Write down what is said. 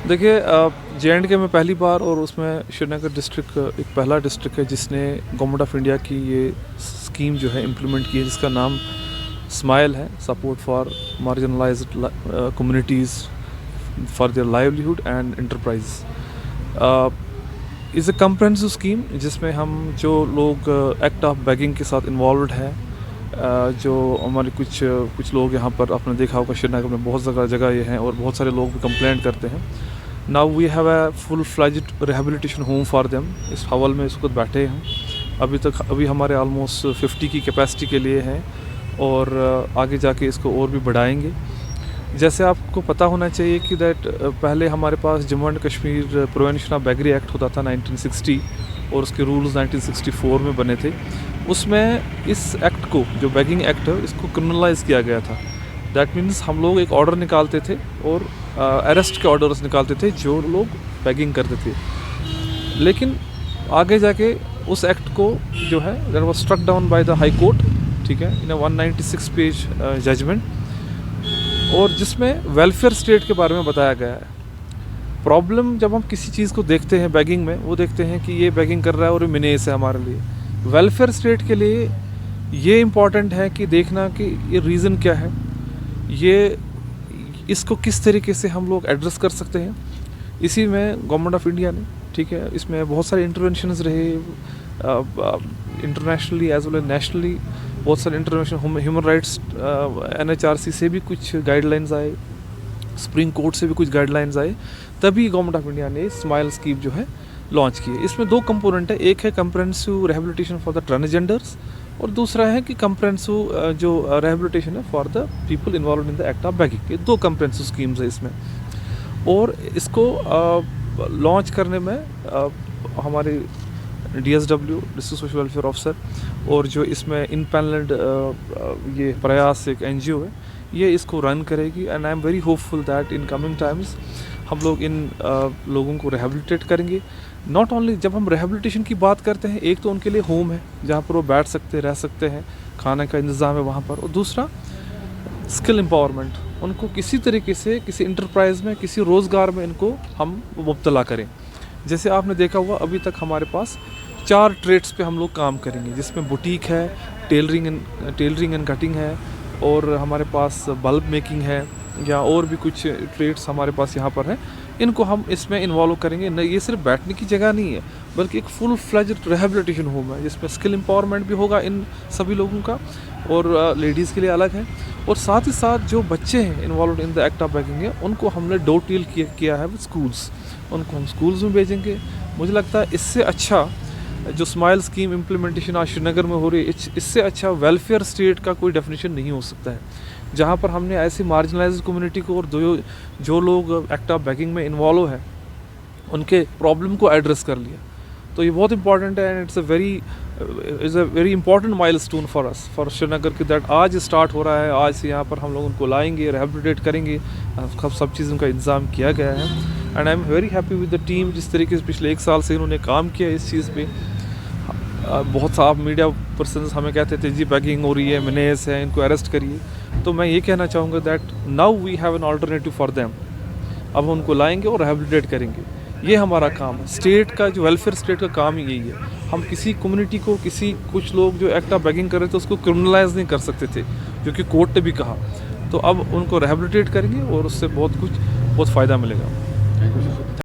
देखिए JNK में पहली बार, और उसमें श्रीनगर डिस्ट्रिक्ट एक पहला डिस्ट्रिक्ट है जिसने गवर्नमेंट ऑफ इंडिया की ये स्कीम जो है इम्प्लीमेंट की है, जिसका नाम स्माइल है, support for marginalised communities for their livelihood and enterprise. Is a comprehensive scheme जिसमें हम जो लोग एक्ट ऑफ बेगिंग के साथ इन्वॉल्व हैं, जो हमारे कुछ लोग यहाँ पर आपने देखा होगा श्रीनगर में बहुत जगह ये हैं, और बहुत सारे लोग भी कंप्लेंट करते हैं। Now we have a full fledged rehabilitation home for them. इस हवल में इस वक्त बैठे हैं। अभी हमारे ऑलमोस्ट 50 की कैपेसिटी के लिए हैं, और आगे जाके इसको और भी बढ़ाएंगे। जैसे आपको पता होना चाहिए कि पहले हमारे पास Jammu and Kashmir prevention of beggary act होता था 1960, और उसके रूल्स 1964 में बने थे। उसमें इस एक्ट को, जो बेगिंग एक्ट है, इसको क्रिमिनलाइज किया गया था। दैट मीन्स हम लोग एक ऑर्डर निकालते थे और अरेस्ट के ऑर्डर्स निकालते थे जो लोग बेगिंग करते थे। लेकिन आगे जाके उस एक्ट को जो है that was struck down by the high court, ठीक है, इन 196 पेज जजमेंट, और जिसमें वेलफेयर स्टेट के बारे में बताया गया है। प्रॉब्लम जब हम किसी चीज़ को देखते हैं बेगिंग में, वो देखते हैं कि ये बेगिंग कर रहा है और ये मिनेस है हमारे लिए। वेलफेयर स्टेट के लिए ये इम्पॉर्टेंट है कि देखना कि ये रीज़न क्या है, ये इसको किस तरीके से हम लोग एड्रेस कर सकते हैं। इसी में गवर्नमेंट ऑफ इंडिया ने, ठीक है, इसमें बहुत सारे इंटरवेंशंस रहे, internationally as well as nationally बहुत सारे इंटरवेंशन। ह्यूमन राइट्स NHRC से भी कुछ गाइडलाइंस आए, सुप्रीम कोर्ट से भी कुछ गाइडलाइंस आए, तभी गवर्नमेंट ऑफ इंडिया ने स्माइल स्कीम जो है लॉन्च की है। इसमें 2 कंपोनेंट है, एक है comprehensive rehabilitation for the transgenders, और दूसरा है कि कंप्रहेंसिव जो रिहेबिलिटेशन है for the people involve in the act of begging. ये 2 कंप्रहेंसिव स्कीम्स है इसमें। और इसको लॉन्च करने में हमारे DSW, district social welfare officer, और जो इसमें इनपैनल्ड ये प्रयास एक NGO है, ये इसको रन करेगी। And I am very hopeful that in coming times हम लोग इन लोगों को रिहेबिलिटेट करेंगे। नॉट ओनली जब हम रिहेबिलिटेशन की बात करते हैं, एक तो उनके लिए होम है जहाँ पर वो बैठ सकते, रह सकते हैं, खाने का इंतज़ाम है वहाँ पर, और दूसरा स्किल एम्पावरमेंट, उनको किसी तरीके से किसी इंटरप्राइज में, किसी रोज़गार में इनको हम मुब्तला करें। जैसे आपने देखा हुआ, अभी तक हमारे पास 4 ट्रेड्स पे हम लोग काम करेंगे, जिसमें बुटीक है, टेलरिंग एंड कटिंग है, और हमारे पास बल्ब मेकिंग है, या और भी कुछ ट्रेड्स हमारे पास यहाँ पर हैं। इनको हम इसमें इन्वॉल्व करेंगे। न ये सिर्फ बैठने की जगह नहीं है, बल्कि एक फुल फ्लेज्ड रिहेबिलिटेशन होम है, जिसमें स्किल एम्पावरमेंट भी होगा इन सभी लोगों का, और लेडीज़ के लिए अलग है। और साथ ही साथ जो बच्चे हैं involve in the act of begging है, उनको हमने डोर डील किया है विद स्कूल्स, उनको हम स्कूल्स में भेजेंगे। मुझे लगता है इससे अच्छा जो स्माइल स्कीम इम्प्लीमेंटेशन आज श्रीनगर में हो रही है, इससे अच्छा वेलफेयर स्टेट का कोई डेफिनेशन नहीं हो सकता है, जहाँ पर हमने ऐसी मार्जिनलाइज्ड कम्युनिटी को और जो लोग एक्ट ऑफ बेगिंग में इन्वॉल्व है, उनके प्रॉब्लम को एड्रेस कर लिया। तो ये बहुत इंपॉर्टेंट है, and it's a very important milestone for us, for Srinagar की, दैट आज स्टार्ट हो रहा है। आज से यहाँ पर हम लोग उनको लाएंगे, रिहेबिलिटेट करेंगे, सब चीज़ों का इंतज़ाम किया गया है। And I am very happy with the team, जिस तरीके से पिछले 1 साल से इन्होंने काम किया इस चीज़ पे। बहुत साफ मीडिया पर्सन हमें कहते थे जी बेगिंग हो रही है, मिनेस है, इनको अरेस्ट करिए। तो मैं ये कहना चाहूँगा that now we have an alternative for them. अब हम उनको लाएंगे और रिहेबिलिटेट करेंगे, ये हमारा काम है। स्टेट का जो वेलफेयर स्टेट का काम ही यही है। हम किसी कम्युनिटी को, कुछ लोग जो एक्ट ऑफ बेगिंग कर रहे थे उसको क्रिमिनलाइज नहीं कर सकते थे, जो कि कोर्ट ने भी कहा। तो अब उनको रिहेबिलिटेट करेंगे और उससे बहुत फ़ायदा मिलेगा।